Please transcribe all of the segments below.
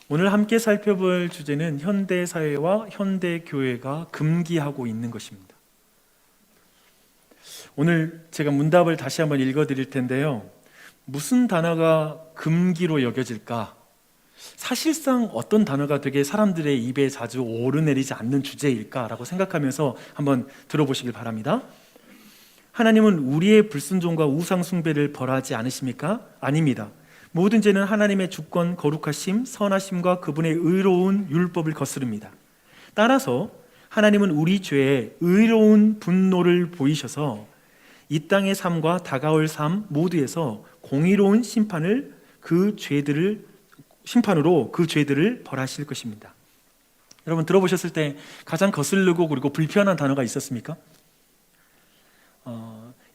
오늘 함께 살펴볼 주제는 현대사회와 현대교회가 금기하고 있는 것입니다. 오늘 제가 문답을 다시 한번 읽어드릴 텐데요. 무슨 단어가 금기로 여겨질까? 사실상 어떤 단어가 되게 사람들의 입에 자주 오르내리지 않는 주제일까라고 생각하면서 한번 들어보시길 바랍니다. 하나님은 우리의 불순종과 우상 숭배를 벌하지 않으십니까? 아닙니다. 모든 죄는 하나님의 주권, 거룩하심, 선하심과 그분의 의로운 율법을 거스릅니다. 따라서 하나님은 우리 죄에 의로운 분노를 보이셔서 이 땅의 삶과 다가올 삶 모두에서 공의로운 심판으로 그 죄들을 벌하실 것입니다. 여러분 들어보셨을 때 가장 거슬리고 그리고 불편한 단어가 있었습니까?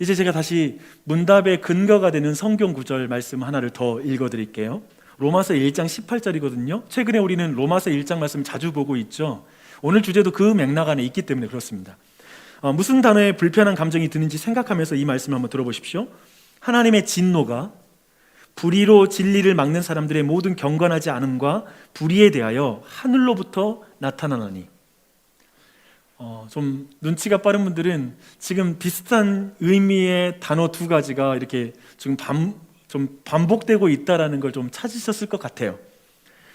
이제 제가 다시 문답의 근거가 되는 성경 구절 말씀 하나를 더 읽어드릴게요. 로마서 1장 18절이거든요. 최근에 우리는 로마서 1장 말씀 자주 보고 있죠. 오늘 주제도 그 맥락 안에 있기 때문에 그렇습니다. 무슨 단어에 불편한 감정이 드는지 생각하면서 이 말씀 한번 들어보십시오. 하나님의 진노가 불의로 진리를 막는 사람들의 모든 경건하지 않음과 불의에 대하여 하늘로부터 나타나나니. 좀 눈치가 빠른 분들은 지금 비슷한 의미의 단어 두 가지가 이렇게 지금 좀 반복되고 있다라는 걸 좀 찾으셨을 것 같아요.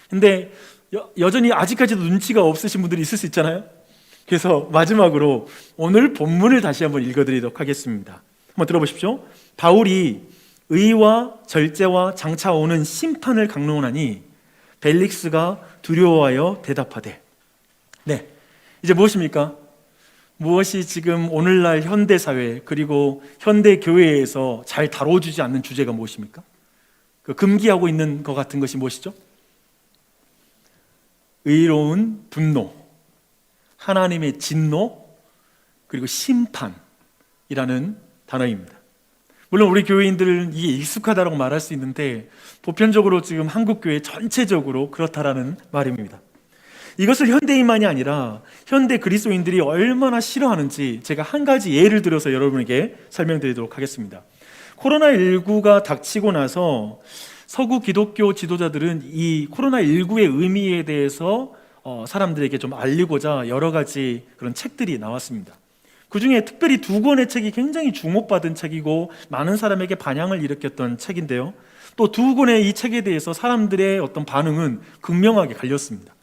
근데 여전히 아직까지도 눈치가 없으신 분들이 있을 수 있잖아요. 그래서 마지막으로 오늘 본문을 다시 한번 읽어드리도록 하겠습니다. 한번 들어보십시오. 바울이 의와 절제와 장차 오는 심판을 강론하니 벨릭스가 두려워하여 대답하되. 네, 이제 무엇입니까? 무엇이 지금 오늘날 현대사회 그리고 현대교회에서 잘 다뤄주지 않는 주제가 무엇입니까? 그 금기하고 있는 것 같은 것이 무엇이죠? 의로운 분노, 하나님의 진노, 그리고 심판이라는 단어입니다. 물론 우리 교회인들은 이게 익숙하다고 말할 수 있는데 보편적으로 지금 한국교회 전체적으로 그렇다라는 말입니다. 이것을 현대인만이 아니라 현대 그리스도인들이 얼마나 싫어하는지 제가 한 가지 예를 들어서 여러분에게 설명드리도록 하겠습니다. 코로나19가 닥치고 나서 서구 기독교 지도자들은 이 코로나19의 의미에 대해서 사람들에게 좀 알리고자 여러 가지 그런 책들이 나왔습니다. 그 중에 특별히 두 권의 책이 굉장히 주목받은 책이고 많은 사람에게 반향을 일으켰던 책인데요. 또 두 권의 이 책에 대해서 사람들의 어떤 반응은 극명하게 갈렸습니다.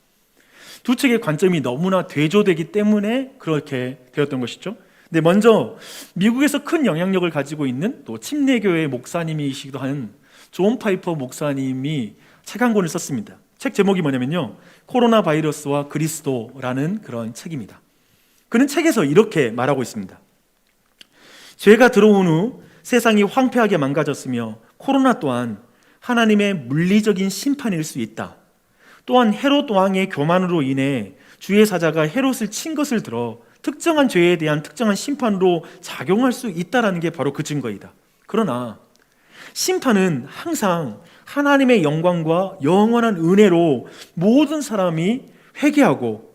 두 책의 관점이 너무나 대조되기 때문에 그렇게 되었던 것이죠. 근데 먼저 미국에서 큰 영향력을 가지고 있는 또 침례교회 목사님이시기도 한 존 파이퍼 목사님이 책 한 권을 썼습니다. 책 제목이 뭐냐면요, 코로나 바이러스와 그리스도라는 그런 책입니다. 그는 책에서 이렇게 말하고 있습니다. 죄가 들어온 후 세상이 황폐하게 망가졌으며 코로나 또한 하나님의 물리적인 심판일 수 있다. 또한 헤롯 왕의 교만으로 인해 주의 사자가 헤롯을 친 것을 들어 특정한 죄에 대한 특정한 심판으로 작용할 수 있다는 게 바로 그 증거이다. 그러나 심판은 항상 하나님의 영광과 영원한 은혜로 모든 사람이 회개하고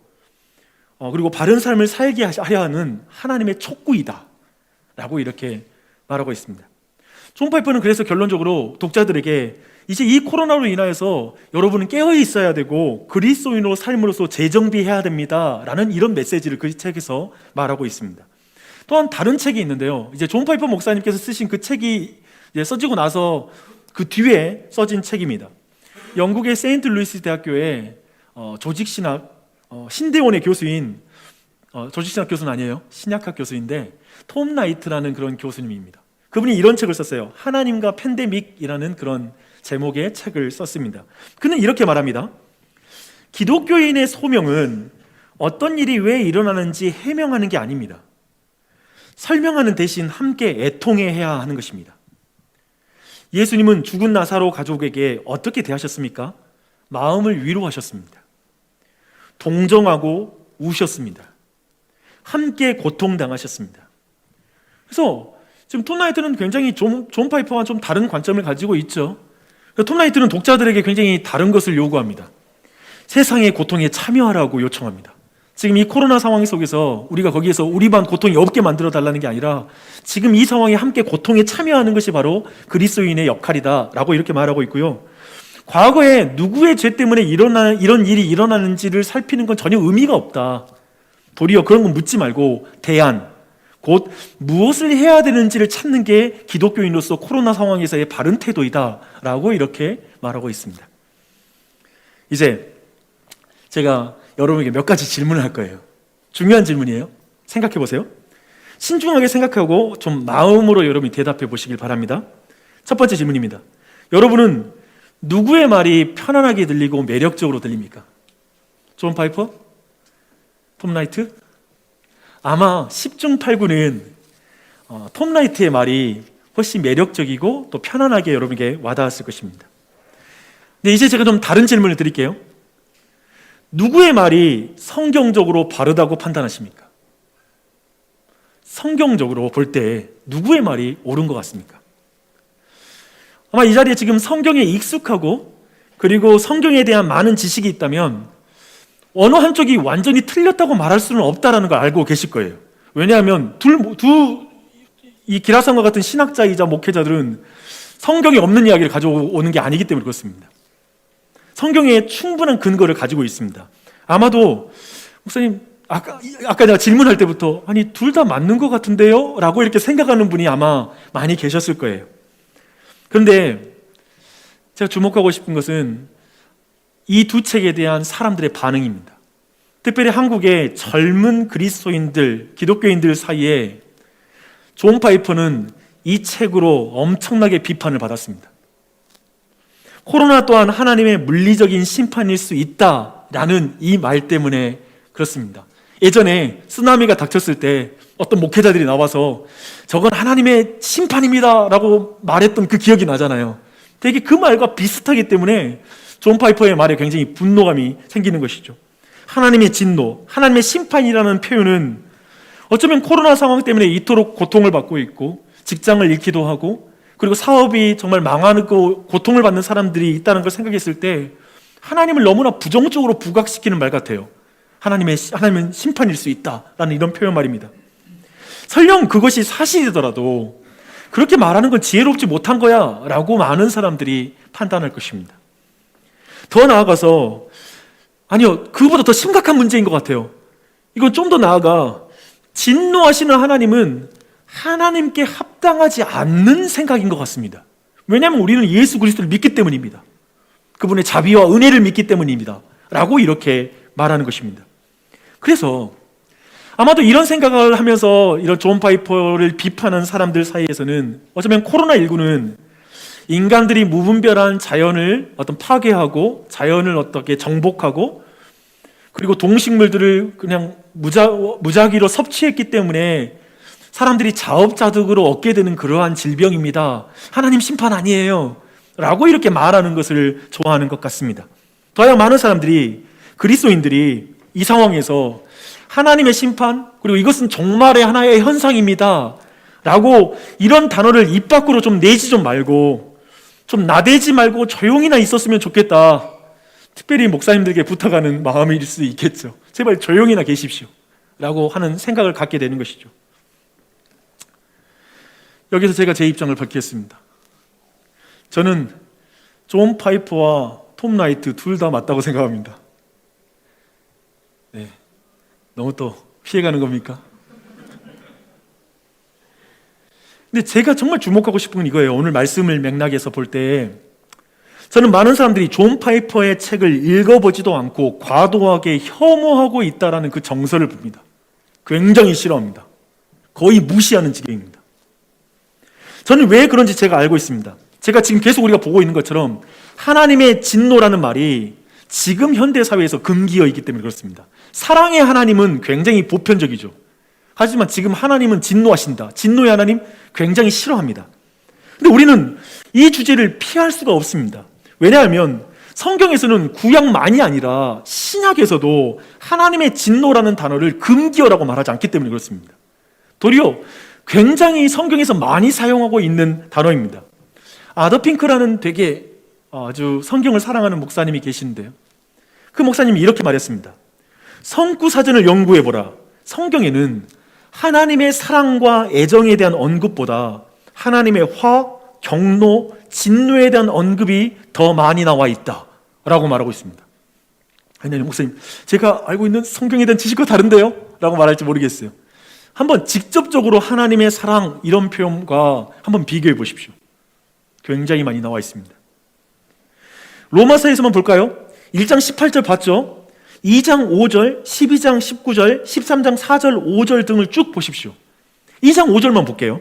그리고 바른 삶을 살게 하려 하는 하나님의 촉구이다 라고 이렇게 말하고 있습니다. 존 파이퍼는 그래서 결론적으로 독자들에게 이제 이 코로나로 인하여서 여러분은 깨어 있어야 되고 그리스도인으로 삶으로서 재정비해야 됩니다 라는 이런 메시지를 그 책에서 말하고 있습니다. 또한 다른 책이 있는데요, 이제 존 파이퍼 목사님께서 쓰신 그 책이 이제 써지고 나서 그 뒤에 써진 책입니다. 영국의 세인트 루이스 대학교의 조직신학 신대원의 교수인 조직신학 교수는 아니에요, 신약학 교수인데 톰 나이트라는 그런 교수님입니다. 그분이 이런 책을 썼어요. 하나님과 팬데믹이라는 그런 제목의 책을 썼습니다. 그는 이렇게 말합니다. 기독교인의 소명은 어떤 일이 왜 일어나는지 해명하는 게 아닙니다. 설명하는 대신 함께 애통해야 하는 것입니다. 예수님은 죽은 나사로 가족에게 어떻게 대하셨습니까? 마음을 위로하셨습니다. 동정하고 우셨습니다. 함께 고통당하셨습니다. 그래서 지금 톰 나이트는 굉장히 존 파이퍼와 좀 다른 관점을 가지고 있죠. 톰 나이트는 독자들에게 굉장히 다른 것을 요구합니다. 세상의 고통에 참여하라고 요청합니다. 지금 이 코로나 상황 속에서 우리가 거기에서 우리만 고통이 없게 만들어 달라는 게 아니라 지금 이 상황에 함께 고통에 참여하는 것이 바로 그리스도인의 역할이다라고 이렇게 말하고 있고요. 과거에 누구의 죄 때문에 이런 일이 일어나는지를 살피는 건 전혀 의미가 없다. 도리어 그런 건 묻지 말고 대안, 곧 무엇을 해야 되는지를 찾는 게 기독교인으로서 코로나 상황에서의 바른 태도이다라고 이렇게 말하고 있습니다. 이제 제가 여러분에게 몇 가지 질문을 할 거예요. 중요한 질문이에요. 생각해 보세요. 신중하게 생각하고 좀 마음으로 여러분이 대답해 보시길 바랍니다. 첫 번째 질문입니다. 여러분은 누구의 말이 편안하게 들리고 매력적으로 들립니까? 존 파이퍼? 톰 라이트? 아마 10중 8구는 톰 라이트의 말이 훨씬 매력적이고 또 편안하게 여러분에게 와닿았을 것입니다. 근데 이제 제가 좀 다른 질문을 드릴게요. 누구의 말이 성경적으로 바르다고 판단하십니까? 성경적으로 볼 때 누구의 말이 옳은 것 같습니까? 아마 이 자리에 지금 성경에 익숙하고 그리고 성경에 대한 많은 지식이 있다면 어느 한쪽이 완전히 틀렸다고 말할 수는 없다는 걸 알고 계실 거예요. 왜냐하면 이 기라상과 같은 신학자이자 목회자들은 성경에 없는 이야기를 가져오는 게 아니기 때문에 그렇습니다. 성경에 충분한 근거를 가지고 있습니다. 아마도 목사님 아까 내가 질문할 때부터 아니 둘 다 맞는 것 같은데요? 라고 이렇게 생각하는 분이 아마 많이 계셨을 거예요. 그런데 제가 주목하고 싶은 것은 이 두 책에 대한 사람들의 반응입니다. 특별히 한국의 젊은 그리스도인들, 기독교인들 사이에 존 파이퍼는 이 책으로 엄청나게 비판을 받았습니다. 코로나 또한 하나님의 물리적인 심판일 수 있다라는 이 말 때문에 그렇습니다. 예전에 쓰나미가 닥쳤을 때 어떤 목회자들이 나와서 저건 하나님의 심판입니다 라고 말했던 그 기억이 나잖아요. 되게 그 말과 비슷하기 때문에 존 파이퍼의 말에 굉장히 분노감이 생기는 것이죠. 하나님의 진노, 하나님의 심판이라는 표현은 어쩌면 코로나 상황 때문에 이토록 고통을 받고 있고 직장을 잃기도 하고 그리고 사업이 정말 망하고 고통을 받는 사람들이 있다는 걸 생각했을 때 하나님을 너무나 부정적으로 부각시키는 말 같아요. 하나님은 심판일 수 있다라는 이런 표현 말입니다. 설령 그것이 사실이더라도 그렇게 말하는 건 지혜롭지 못한 거야 라고 많은 사람들이 판단할 것입니다. 더 나아가서 아니요, 그거보다 더 심각한 문제인 것 같아요. 이건 좀 더 나아가 진노하시는 하나님은 하나님께 합당하지 않는 생각인 것 같습니다. 왜냐하면 우리는 예수 그리스도를 믿기 때문입니다. 그분의 자비와 은혜를 믿기 때문입니다 라고 이렇게 말하는 것입니다. 그래서 아마도 이런 생각을 하면서 이런 존 파이퍼를 비판한 사람들 사이에서는 어쩌면 코로나19는 인간들이 무분별한 자연을 파괴하고 자연을 어떻게 정복하고 그리고 동식물들을 그냥 무작위로 섭취했기 때문에 사람들이 자업자득으로 얻게 되는 그러한 질병입니다. 하나님 심판 아니에요 라고 이렇게 말하는 것을 좋아하는 것 같습니다. 더야 많은 사람들이 그리스도인들이 이 상황에서 하나님의 심판 그리고 이것은 종말의 하나의 현상입니다 라고 이런 단어를 입 밖으로 좀 내지 좀 말고 좀 나대지 말고 조용히나 있었으면 좋겠다. 특별히 목사님들에게 부탁하는 마음일 수 있겠죠. 제발 조용히나 계십시오 라고 하는 생각을 갖게 되는 것이죠. 여기서 제가 제 입장을 밝히겠습니다. 저는 존 파이퍼와 톰 라이트 둘 다 맞다고 생각합니다. 네, 너무 또 피해가는 겁니까? 근데 제가 정말 주목하고 싶은 건 이거예요. 오늘 말씀을 맥락에서 볼 때 저는 많은 사람들이 존 파이퍼의 책을 읽어보지도 않고 과도하게 혐오하고 있다는 그 정서를 봅니다. 굉장히 싫어합니다. 거의 무시하는 지경입니다. 저는 왜 그런지 제가 알고 있습니다. 제가 지금 계속 우리가 보고 있는 것처럼 하나님의 진노라는 말이 지금 현대사회에서 금기어 있기 때문에 그렇습니다. 사랑의 하나님은 굉장히 보편적이죠. 하지만 지금 하나님은 진노하신다. 진노의 하나님 굉장히 싫어합니다. 근데 우리는 이 주제를 피할 수가 없습니다. 왜냐하면 성경에서는 구약만이 아니라 신약에서도 하나님의 진노라는 단어를 금기어라고 말하지 않기 때문에 그렇습니다. 도리어 굉장히 성경에서 많이 사용하고 있는 단어입니다. 아더핑크라는 되게 아주 성경을 사랑하는 목사님이 계시는데요. 그 목사님이 이렇게 말했습니다. 성구사전을 연구해보라. 성경에는 하나님의 사랑과 애정에 대한 언급보다 하나님의 화, 경노, 진노에 대한 언급이 더 많이 나와 있다라고 말하고 있습니다. 아니, 목사님, 제가 알고 있는 성경에 대한 지식과 다른데요? 라고 말할지 모르겠어요. 한번 직접적으로 하나님의 사랑 이런 표현과 한번 비교해 보십시오. 굉장히 많이 나와 있습니다. 로마서에서만 볼까요? 1장 18절 봤죠? 2장 5절, 12장 19절, 13장 4절, 5절 등을 쭉 보십시오. 2장 5절만 볼게요.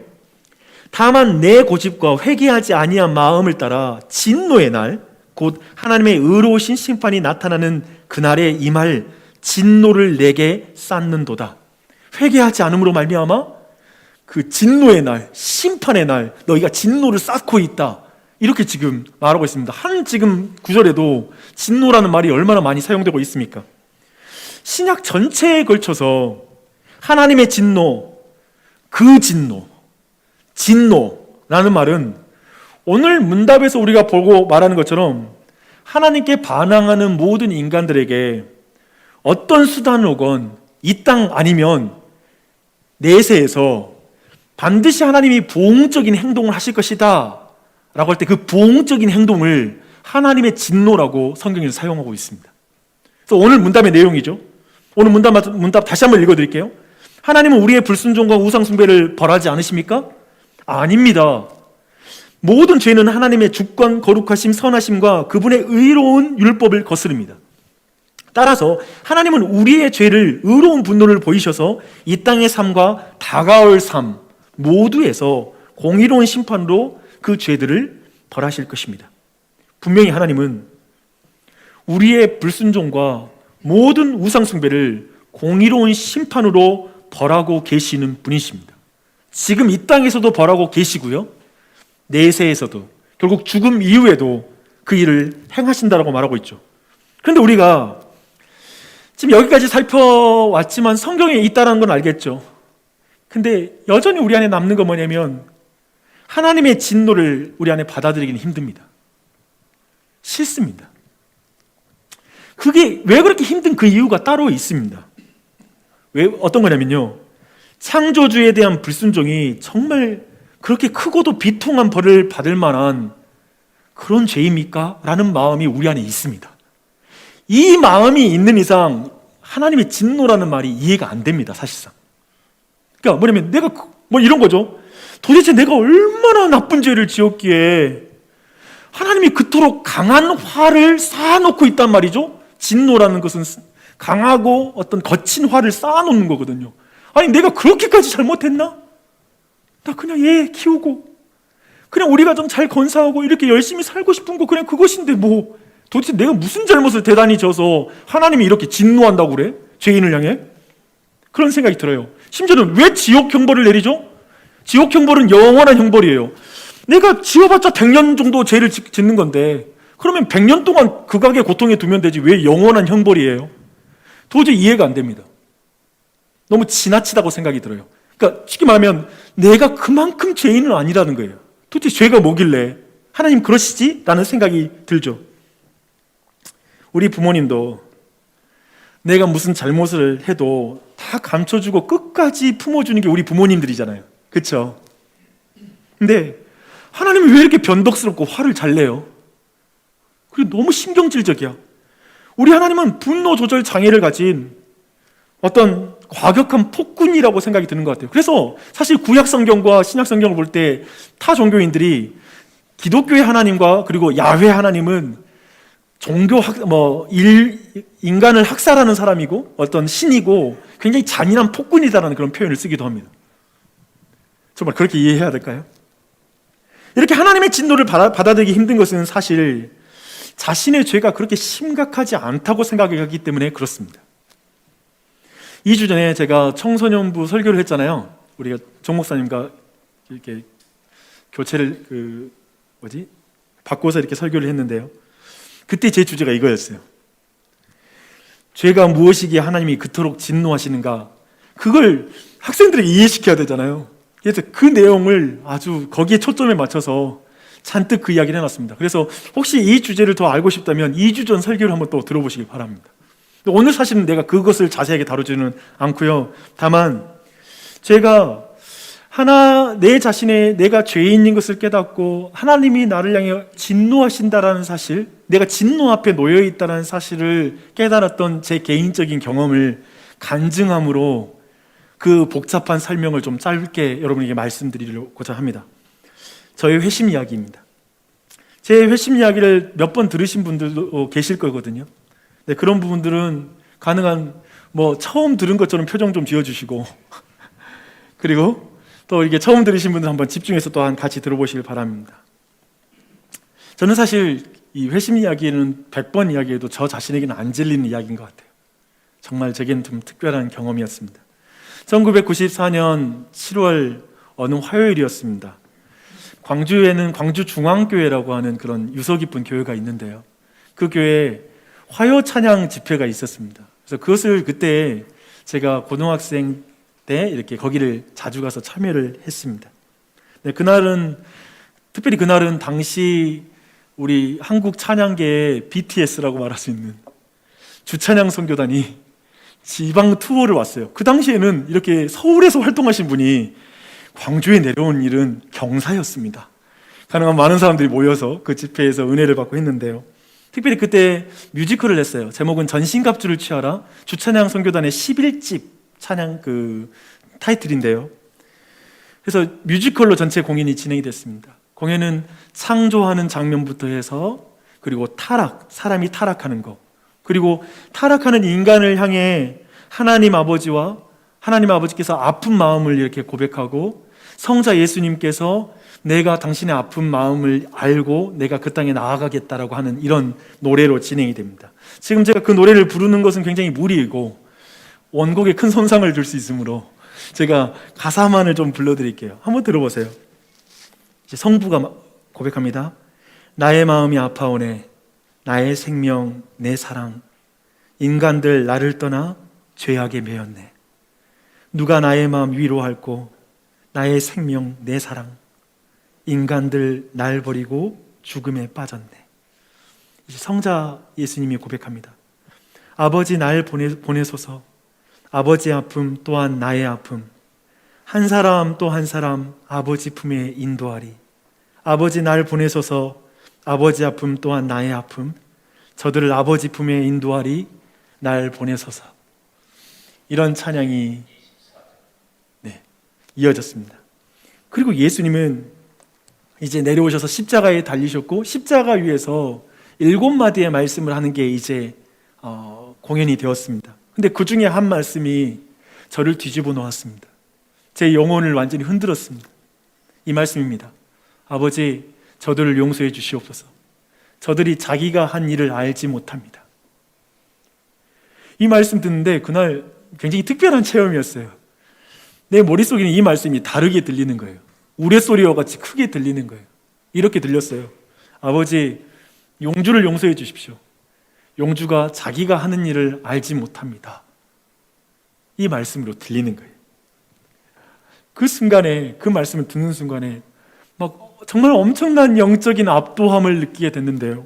다만 내 고집과 회개하지 아니한 마음을 따라 진노의 날, 곧 하나님의 의로우신 심판이 나타나는 그날에 임할 진노를 내게 쌓는도다. 회개하지 않음으로 말미암아 그 진노의 날, 심판의 날, 너희가 진노를 쌓고 있다. 이렇게 지금 말하고 있습니다. 한 지금 구절에도 진노라는 말이 얼마나 많이 사용되고 있습니까? 신약 전체에 걸쳐서 하나님의 진노, 그 진노라는 말은 오늘 문답에서 우리가 보고 말하는 것처럼 하나님께 반항하는 모든 인간들에게 어떤 수단을 오건 이 땅 아니면 내세에서 반드시 하나님이 부흥적인 행동을 하실 것이다 라고 할 때 그 부흥적인 행동을 하나님의 진노라고 성경에서 사용하고 있습니다. 그래서 오늘 문답의 내용이죠. 오늘 문답 다시 한번 읽어드릴게요. 하나님은 우리의 불순종과 우상숭배를 벌하지 않으십니까? 아닙니다. 모든 죄는 하나님의 주권, 거룩하심, 선하심과 그분의 의로운 율법을 거스릅니다. 따라서 하나님은 우리의 죄를 의로운 분노를 보이셔서 이 땅의 삶과 다가올 삶 모두에서 공의로운 심판으로 그 죄들을 벌하실 것입니다. 분명히 하나님은 우리의 불순종과 모든 우상숭배를 공의로운 심판으로 벌하고 계시는 분이십니다. 지금 이 땅에서도 벌하고 계시고요, 내세에서도 결국 죽음 이후에도 그 일을 행하신다라고 말하고 있죠. 그런데 우리가 지금 여기까지 살펴왔지만 성경에 있다는 건 알겠죠. 근데 여전히 우리 안에 남는 건 뭐냐면 하나님의 진노를 우리 안에 받아들이기는 힘듭니다. 싫습니다. 그게 왜 그렇게 힘든 그 이유가 따로 있습니다. 왜 어떤 거냐면요, 창조주에 대한 불순종이 정말 그렇게 크고도 비통한 벌을 받을 만한 그런 죄입니까? 라는 마음이 우리 안에 있습니다. 이 마음이 있는 이상 하나님의 진노라는 말이 이해가 안 됩니다, 사실상. 그러니까 뭐냐면 내가 뭐 이런 거죠. 도대체 내가 얼마나 나쁜 죄를 지었기에 하나님이 그토록 강한 화를 쌓아놓고 있단 말이죠. 진노라는 것은 강하고 어떤 거친 화를 쌓아놓는 거거든요. 아니, 내가 그렇게까지 잘못했나? 나 그냥 얘 키우고 그냥 우리가 좀 잘 건사하고 이렇게 열심히 살고 싶은 거 그냥 그것인데 뭐 도대체 내가 무슨 잘못을 대단히 져서 하나님이 이렇게 진노한다고 그래? 죄인을 향해? 그런 생각이 들어요. 심지어는 왜 지옥 형벌을 내리죠? 지옥 형벌은 영원한 형벌이에요. 내가 지어봤자 100년 정도 죄를 짓는 건데 그러면 100년 동안 극악의 고통에 두면 되지 왜 영원한 형벌이에요? 도저히 이해가 안 됩니다. 너무 지나치다고 생각이 들어요. 그러니까 쉽게 말하면 내가 그만큼 죄인은 아니라는 거예요. 도대체 죄가 뭐길래 하나님 그러시지? 라는 생각이 들죠. 우리 부모님도 내가 무슨 잘못을 해도 다 감춰주고 끝까지 품어주는 게 우리 부모님들이잖아요. 그렇죠? 근데 하나님이 왜 이렇게 변덕스럽고 화를 잘 내요? 그리고 너무 신경질적이야. 우리 하나님은 분노 조절 장애를 가진 어떤 과격한 폭군이라고 생각이 드는 것 같아요. 그래서 사실 구약 성경과 신약 성경을 볼 때 타 종교인들이 기독교의 하나님과 그리고 야훼 하나님은 인간을 학살하는 사람이고 어떤 신이고 굉장히 잔인한 폭군이다라는 그런 표현을 쓰기도 합니다. 정말 그렇게 이해해야 될까요? 이렇게 하나님의 진노를 받아들이기 힘든 것은 사실 자신의 죄가 그렇게 심각하지 않다고 생각하기 때문에 그렇습니다. 2주 전에 제가 청소년부 설교를 했잖아요. 우리가 정 목사님과 이렇게 교체를 바꿔서 이렇게 설교를 했는데요. 그때 제 주제가 이거였어요. 죄가 무엇이기에 하나님이 그토록 진노하시는가? 그걸 학생들에게 이해시켜야 되잖아요. 그래서 그 내용을 아주 거기에 초점에 맞춰서 잔뜩 그 이야기를 해놨습니다. 그래서 혹시 이 주제를 더 알고 싶다면 2주 전 설교를 한번 또 들어보시기 바랍니다. 오늘 사실은 내가 그것을 자세하게 다루지는 않고요. 다만 제가 내 자신의 내가 죄인인 것을 깨닫고 하나님이 나를 향해 진노하신다라는 사실, 내가 진노 앞에 놓여 있다는 사실을 깨달았던 제 개인적인 경험을 간증함으로 그 복잡한 설명을 좀 짧게 여러분에게 말씀드리려고자 합니다. 저의 회심 이야기입니다. 제 회심 이야기를 몇 번 들으신 분들도 계실 거거든요. 네, 그런 부분들은 가능한 처음 들은 것처럼 표정 좀 지어주시고 그리고 또 이게 처음 들으신 분들 한번 집중해서 또한 같이 들어보시길 바랍니다. 저는 사실 이 회심 이야기는 100번 이야기해도 저 자신에게는 안 질리는 이야기인 것 같아요. 정말 제게는 좀 특별한 경험이었습니다. 1994년 7월 어느 화요일이었습니다. 광주에는 광주중앙교회라고 하는 그런 유서 깊은 교회가 있는데요. 그 교회에 화요 찬양 집회가 있었습니다. 그래서 그것을 그때 제가 고등학생 때 이렇게 거기를 자주 가서 참여를 했습니다. 네, 특별히 그날은 당시 우리 한국 찬양계의 BTS라고 말할 수 있는 주찬양 선교단이 지방 투어를 왔어요. 그 당시에는 이렇게 서울에서 활동하신 분이 광주에 내려온 일은 경사였습니다. 가능한 많은 사람들이 모여서 그 집회에서 은혜를 받고 했는데요. 특별히 그때 뮤지컬을 했어요. 제목은 전신갑주를 취하라, 주찬양 선교단의 11집 찬양 타이틀인데요. 그래서 뮤지컬로 전체 공연이 진행이 됐습니다. 공연은 창조하는 장면부터 해서 그리고 사람이 타락하는 것, 그리고 타락하는 인간을 향해 하나님 아버지께서 아픈 마음을 이렇게 고백하고 성자 예수님께서 내가 당신의 아픈 마음을 알고 내가 그 땅에 나아가겠다라고 하는 이런 노래로 진행이 됩니다. 지금 제가 그 노래를 부르는 것은 굉장히 무리이고 원곡에 큰 손상을 줄 수 있으므로 제가 가사만을 좀 불러드릴게요. 한번 들어보세요. 이제 성부가 고백합니다. 나의 마음이 아파오네, 나의 생명, 내 사랑, 인간들 나를 떠나 죄악에 매였네. 누가 나의 마음 위로할꼬, 나의 생명, 내 사랑, 인간들 날 버리고 죽음에 빠졌네. 이제 성자 예수님이 고백합니다. 아버지 날 보내소서, 아버지의 아픔 또한 나의 아픔, 한 사람 또 한 사람 아버지 품에 인도하리. 아버지 날 보내소서, 아버지 아픔 또한 나의 아픔, 저들을 아버지 품에 인도하리. 날 보내소서. 이런 찬양이 이어졌습니다. 그리고 예수님은 이제 내려오셔서 십자가에 달리셨고 십자가 위에서 7마디의 말씀을 하는 게 이제 공연이 되었습니다. 근데 그 중에 한 말씀이 저를 뒤집어 놓았습니다. 제 영혼을 완전히 흔들었습니다. 이 말씀입니다. 아버지, 저들을 용서해 주시옵소서. 저들이 자기가 한 일을 알지 못합니다. 이 말씀 듣는데 그날 굉장히 특별한 체험이었어요. 내 머릿속에는 이 말씀이 다르게 들리는 거예요. 우레소리와 같이 크게 들리는 거예요. 이렇게 들렸어요. 아버지, 용주를 용서해 주십시오. 용주가 자기가 하는 일을 알지 못합니다. 이 말씀으로 들리는 거예요. 그 순간에, 그 말씀을 듣는 순간에 정말 엄청난 영적인 압도함을 느끼게 됐는데요.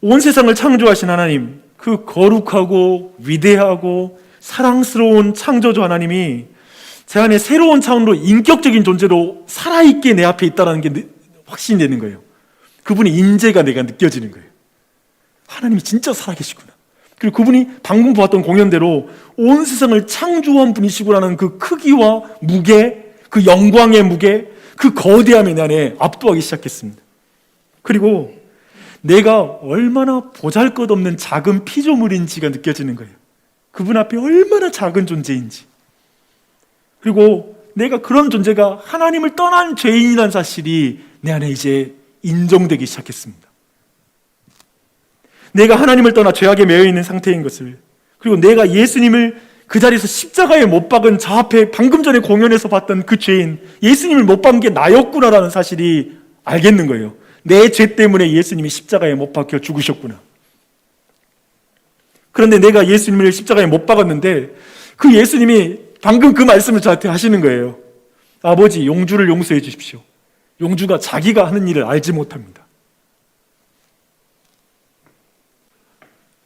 온 세상을 창조하신 하나님, 그 거룩하고 위대하고 사랑스러운 창조주 하나님이 제 안에 새로운 차원으로 인격적인 존재로 살아있게 내 앞에 있다는 게 확신이 되는 거예요. 그분의 인재가 내가 느껴지는 거예요. 하나님이 진짜 살아계시구나. 그리고 그분이 방금 보았던 공연대로 온 세상을 창조한 분이시구나는 그 크기와 무게, 그 영광의 무게, 그 거대함이 내 안에 압도하기 시작했습니다. 그리고 내가 얼마나 보잘것없는 작은 피조물인지가 느껴지는 거예요. 그분 앞에 얼마나 작은 존재인지, 그리고 내가 그런 존재가 하나님을 떠난 죄인이라는 사실이 내 안에 이제 인정되기 시작했습니다. 내가 하나님을 떠나 죄악에 매여 있는 상태인 것을, 그리고 내가 예수님을 그 자리에서 십자가에 못 박은 저 앞에 방금 전에 공연에서 봤던 그 죄인, 예수님을 못 박은 게 나였구나라는 사실이 알겠는 거예요. 내 죄 때문에 예수님이 십자가에 못 박혀 죽으셨구나. 그런데 내가 예수님을 십자가에 못 박았는데 그 예수님이 방금 그 말씀을 저한테 하시는 거예요. 아버지, 용주를 용서해 주십시오. 용주가 자기가 하는 일을 알지 못합니다.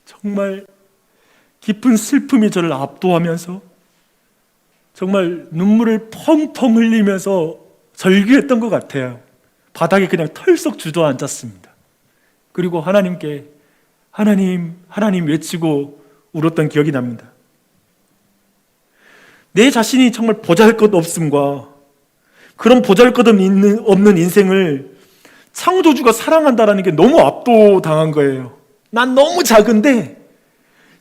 정말 깊은 슬픔이 저를 압도하면서 정말 눈물을 펑펑 흘리면서 절규했던 것 같아요. 바닥에 그냥 털썩 주저앉았습니다. 그리고 하나님께 하나님, 하나님 외치고 울었던 기억이 납니다. 내 자신이 정말 보잘것없음과 그런 보잘것없는 인생을 창조주가 사랑한다라는 게 너무 압도당한 거예요. 난 너무 작은데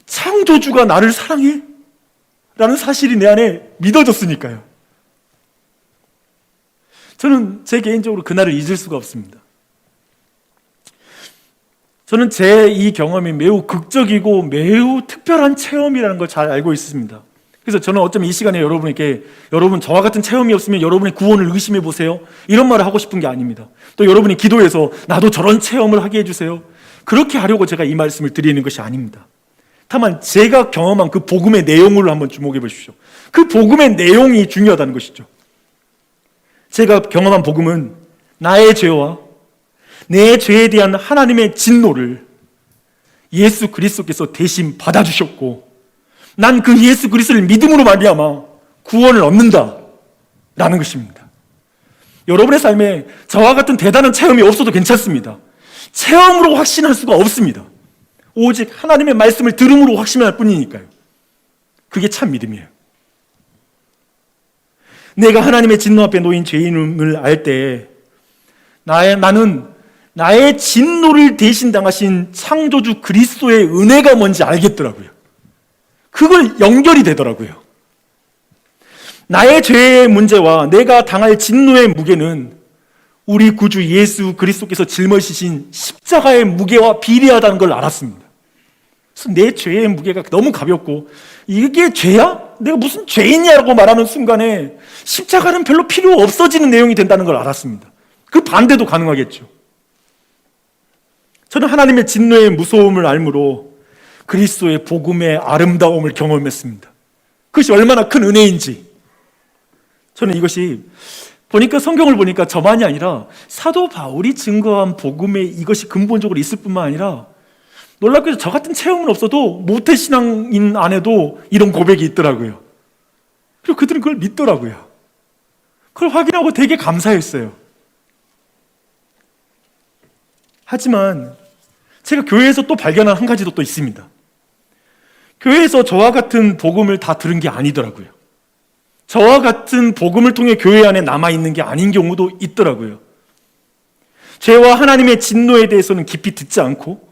창조주가 나를 사랑해? 라는 사실이 내 안에 믿어졌으니까요. 저는 제 개인적으로 그날을 잊을 수가 없습니다. 저는 제 이 경험이 매우 극적이고 매우 특별한 체험이라는 걸 잘 알고 있습니다. 그래서 저는 어쩌면 이 시간에 여러분에게 여러분 저와 같은 체험이 없으면 여러분의 구원을 의심해 보세요, 이런 말을 하고 싶은 게 아닙니다. 또 여러분이 기도해서 나도 저런 체험을 하게 해주세요, 그렇게 하려고 제가 이 말씀을 드리는 것이 아닙니다. 다만 제가 경험한 그 복음의 내용을 한번 주목해 보십시오. 그 복음의 내용이 중요하다는 것이죠. 제가 경험한 복음은 나의 죄와 내 죄에 대한 하나님의 진노를 예수 그리스도께서 대신 받아주셨고 난 그 예수 그리스도를 믿음으로 말미암아 구원을 얻는다 라는 것입니다. 여러분의 삶에 저와 같은 대단한 체험이 없어도 괜찮습니다. 체험으로 확신할 수가 없습니다. 오직 하나님의 말씀을 들음으로 확신할 뿐이니까요. 그게 참 믿음이에요. 내가 하나님의 진노 앞에 놓인 죄인임을 알 때 나는 나의 진노를 대신 당하신 창조주 그리스도의 은혜가 뭔지 알겠더라고요. 그걸 연결이 되더라고요. 나의 죄의 문제와 내가 당할 진노의 무게는 우리 구주 예수 그리스도께서 짊어지신 십자가의 무게와 비례하다는 걸 알았습니다. 그래서 내 죄의 무게가 너무 가볍고 이게 죄야? 내가 무슨 죄인이냐고 말하는 순간에 십자가는 별로 필요 없어지는 내용이 된다는 걸 알았습니다. 그 반대도 가능하겠죠. 저는 하나님의 진노의 무서움을 알므로 그리스도의 복음의 아름다움을 경험했습니다. 그것이 얼마나 큰 은혜인지. 저는 이것이 보니까 성경을 보니까 저만이 아니라 사도 바울이 증거한 복음에 이것이 근본적으로 있을 뿐만 아니라 놀랍게도 저 같은 체험은 없어도 모태신앙인 안에도 이런 고백이 있더라고요. 그리고 그들은 그걸 믿더라고요. 그걸 확인하고 되게 감사했어요. 하지만 제가 교회에서 또 발견한 한 가지도 또 있습니다. 교회에서 저와 같은 복음을 다 들은 게 아니더라고요. 저와 같은 복음을 통해 교회 안에 남아있는 게 아닌 경우도 있더라고요. 죄와 하나님의 진노에 대해서는 깊이 듣지 않고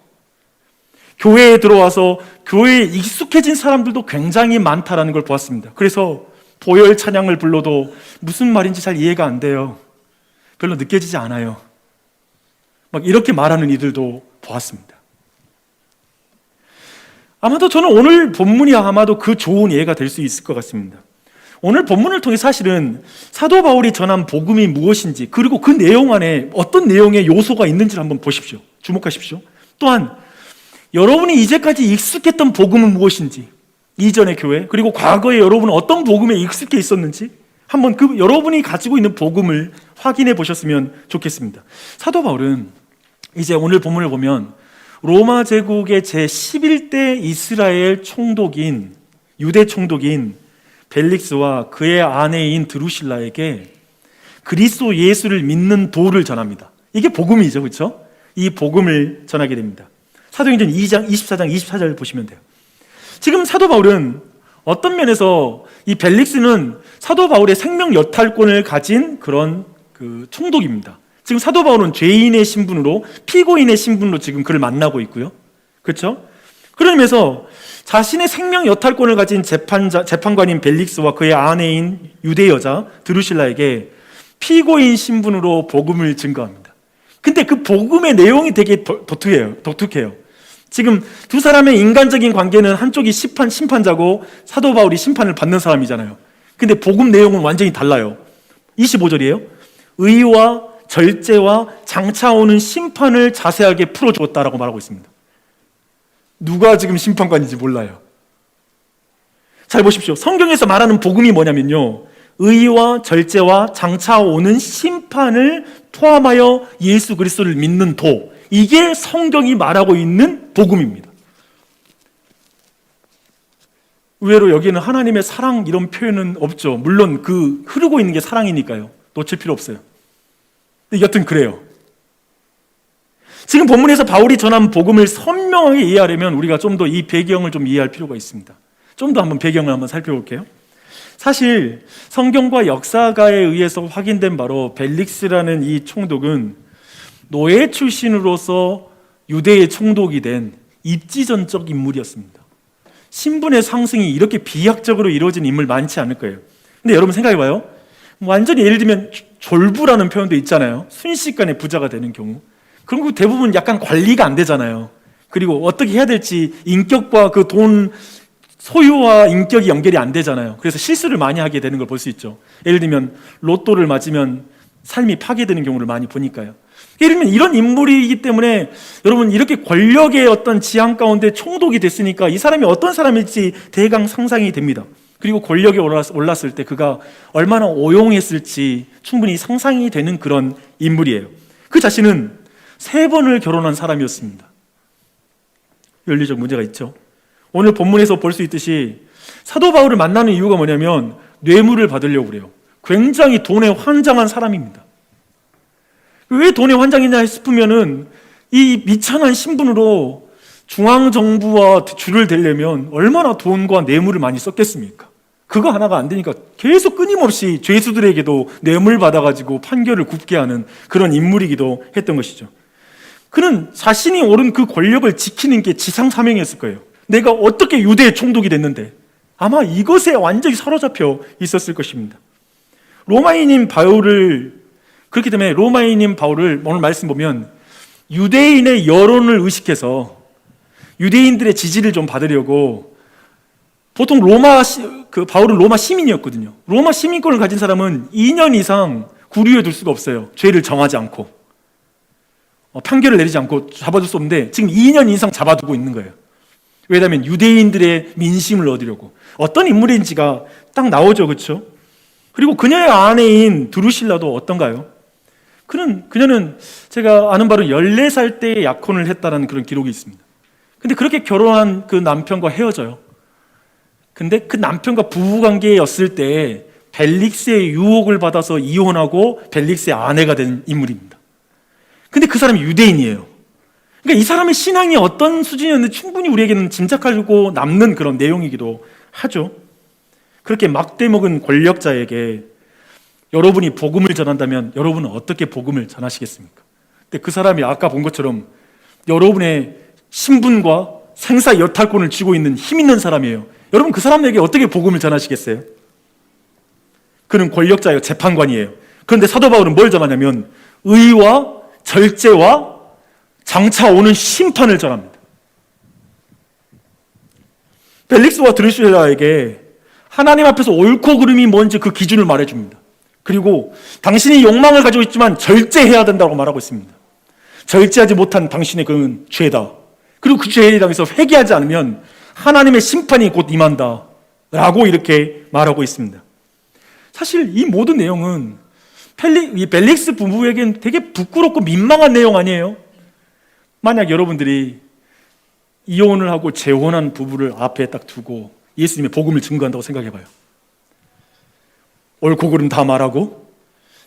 교회에 들어와서 교회에 익숙해진 사람들도 굉장히 많다라는 걸 보았습니다. 그래서 보혈 찬양을 불러도 무슨 말인지 잘 이해가 안 돼요. 별로 느껴지지 않아요. 막 이렇게 말하는 이들도 보았습니다. 아마도 저는 오늘 본문이 아마도 그 좋은 예가 될 수 있을 것 같습니다. 오늘 본문을 통해 사실은 사도 바울이 전한 복음이 무엇인지 그리고 그 내용 안에 어떤 내용의 요소가 있는지를 한번 보십시오. 주목하십시오. 또한 여러분이 이제까지 익숙했던 복음은 무엇인지, 이전의 교회 그리고 과거에 여러분은 어떤 복음에 익숙해 있었는지 한번 그 여러분이 가지고 있는 복음을 확인해 보셨으면 좋겠습니다. 사도 바울은 이제 오늘 본문을 보면 로마 제국의 제11대 이스라엘 총독인 유대 총독인 벨릭스와 그의 아내인 드루실라에게 그리스도 예수를 믿는 도를 전합니다. 이게 복음이죠, 그렇죠? 이 복음을 전하게 됩니다. 사도행전 2장 24장 24절 보시면 돼요. 지금 사도 바울은 어떤 면에서 이 벨릭스는 사도 바울의 생명 여탈권을 가진 그런 총독입니다. 지금 사도 바울은 죄인의 신분으로 피고인의 신분으로 지금 그를 만나고 있고요. 그렇죠? 그런 의미에서 자신의 생명 여탈권을 가진 재판관인 벨릭스와 그의 아내인 유대 여자 드루실라에게 피고인 신분으로 복음을 증거합니다. 근데 그 복음의 내용이 되게 독특해요. 지금 두 사람의 인간적인 관계는 한쪽이 심판자고 사도 바울이 심판을 받는 사람이잖아요. 근데 복음 내용은 완전히 달라요. 25절이에요. 의와 절제와 장차 오는 심판을 자세하게 풀어주었다라고 말하고 있습니다. 누가 지금 심판관인지 몰라요. 잘 보십시오. 성경에서 말하는 복음이 뭐냐면요, 의와 절제와 장차 오는 심판을 포함하여 예수 그리스도를 믿는 도, 이게 성경이 말하고 있는 복음입니다. 의외로 여기에는 하나님의 사랑 이런 표현은 없죠. 물론 그 흐르고 있는 게 사랑이니까요. 놓칠 필요 없어요. 근데 여튼 그래요. 지금 본문에서 바울이 전한 복음을 선명하게 이해하려면 우리가 좀 더 이 배경을 좀 이해할 필요가 있습니다. 좀 더 한번 배경을 한번 살펴볼게요. 사실 성경과 역사가에 의해서 확인된 바로 벨릭스라는 이 총독은 노예 출신으로서 유대의 총독이 된 입지전적 인물이었습니다. 신분의 상승이 이렇게 비약적으로 이루어진 인물 많지 않을 거예요. 근데 여러분 생각해봐요. 완전히 예를 들면 졸부라는 표현도 있잖아요. 순식간에 부자가 되는 경우. 그런 거 대부분 약간 관리가 안 되잖아요. 그리고 어떻게 해야 될지 인격과 그 돈 소유와 인격이 연결이 안 되잖아요. 그래서 실수를 많이 하게 되는 걸 볼 수 있죠. 예를 들면 로또를 맞으면 삶이 파괴되는 경우를 많이 보니까요. 예를 들면 이런 인물이기 때문에 여러분 이렇게 권력의 어떤 지향 가운데 총독이 됐으니까 이 사람이 어떤 사람일지 대강 상상이 됩니다. 그리고 권력에 올랐을 때 그가 얼마나 오용했을지 충분히 상상이 되는 그런 인물이에요. 그 자신은 3번을 결혼한 사람이었습니다. 윤리적 문제가 있죠. 오늘 본문에서 볼 수 있듯이 사도 바울을 만나는 이유가 뭐냐면 뇌물을 받으려고 그래요. 굉장히 돈에 환장한 사람입니다. 왜 돈에 환장했냐 싶으면은 이 미천한 신분으로 중앙정부와 줄을 대려면 얼마나 돈과 뇌물을 많이 썼겠습니까? 그거 하나가 안 되니까 계속 끊임없이 죄수들에게도 뇌물 받아가지고 판결을 굽게 하는 그런 인물이기도 했던 것이죠. 그는 자신이 오른 그 권력을 지키는 게 지상사명이었을 거예요. 내가 어떻게 유대의 총독이 됐는데 아마 이것에 완전히 사로잡혀 있었을 것입니다. 그렇기 때문에 로마인인 바울을 오늘 말씀 보면 유대인의 여론을 의식해서 유대인들의 지지를 좀 받으려고 보통 바울은 로마 시민이었거든요. 로마 시민권을 가진 사람은 2년 이상 구류에 둘 수가 없어요. 죄를 정하지 않고 판결을 내리지 않고 잡아둘 수 없는데 지금 2년 이상 잡아두고 있는 거예요. 왜냐하면 유대인들의 민심을 얻으려고. 어떤 인물인지가 딱 나오죠. 그렇죠? 그리고 그녀의 아내인 드루실라도 어떤가요? 그녀는 제가 아는 바로 14살 때 약혼을 했다는 그런 기록이 있습니다. 근데 그렇게 결혼한 그 남편과 헤어져요. 근데 그 남편과 부부관계였을 때 벨릭스의 유혹을 받아서 이혼하고 벨릭스의 아내가 된 인물입니다. 근데 그 사람이 유대인이에요. 그러니까 이 사람의 신앙이 어떤 수준이었는지 충분히 우리에게는 짐작하고 남는 그런 내용이기도 하죠. 그렇게 막대먹은 권력자에게 여러분이 복음을 전한다면 여러분은 어떻게 복음을 전하시겠습니까? 근데 그 사람이 아까 본 것처럼 여러분의 신분과 생사 여탈권을 쥐고 있는 힘 있는 사람이에요. 여러분 그 사람에게 어떻게 복음을 전하시겠어요? 그는 권력자예요. 재판관이에요. 그런데 사도 바울은 뭘 전하냐면 의와 절제와 장차 오는 심판을 전합니다. 벨릭스와 드루실라에게 하나님 앞에서 옳고 그름이 뭔지 그 기준을 말해줍니다. 그리고 당신이 욕망을 가지고 있지만 절제해야 된다고 말하고 있습니다. 절제하지 못한 당신의 그는 죄다. 그리고 그 죄에 대해서 회개하지 않으면 하나님의 심판이 곧 임한다 라고 이렇게 말하고 있습니다. 사실 이 모든 내용은 이 벨릭스 부부에겐 되게 부끄럽고 민망한 내용 아니에요? 만약 여러분들이 이혼을 하고 재혼한 부부를 앞에 딱 두고 예수님의 복음을 증거한다고 생각해봐요. 옳고 그름 다 말하고